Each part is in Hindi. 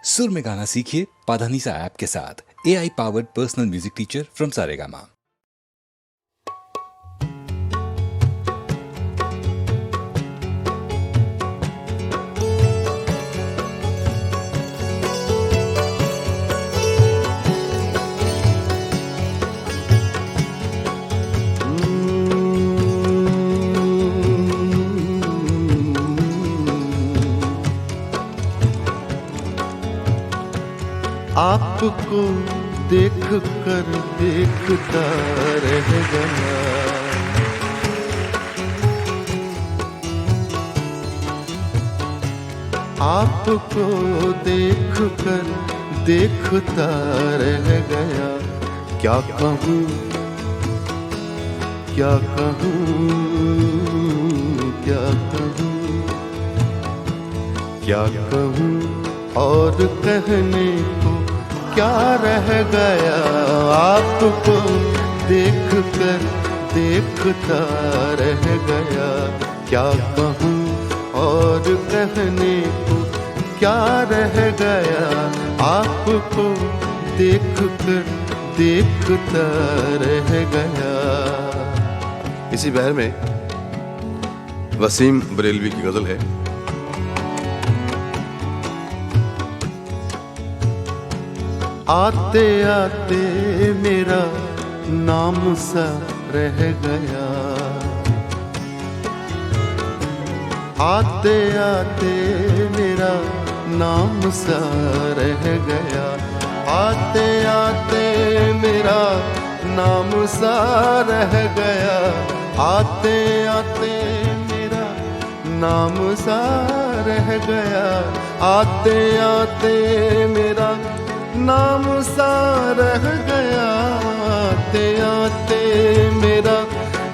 सुर में गाना सीखिए पाधानीसा ऐप के साथ। AI powered personal music teacher from Saregama. आपको देख कर देखता रह गया, आपको देख कर देखता रह गया। क्या कहूँ क्या कहूँ क्या कहूँ क्या कहूँ और कहने को क्या रह गया। आपको देख कर देखता रह गया। क्या कहूँ और कहने को क्या रह गया। आपको देख कर देखता रह गया। इसी बहर में वसीम बरेलवी की गजल है। आते आते मेरा नाम सा रह गया, आते आते मेरा नाम सा रह गया। आते आते मेरा नाम सा रह गया। आते आते मेरा नाम सा रह गया। आते आते मेरा नाम सा रह गया। आते आते मेरा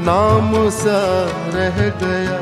नाम सा रह गया।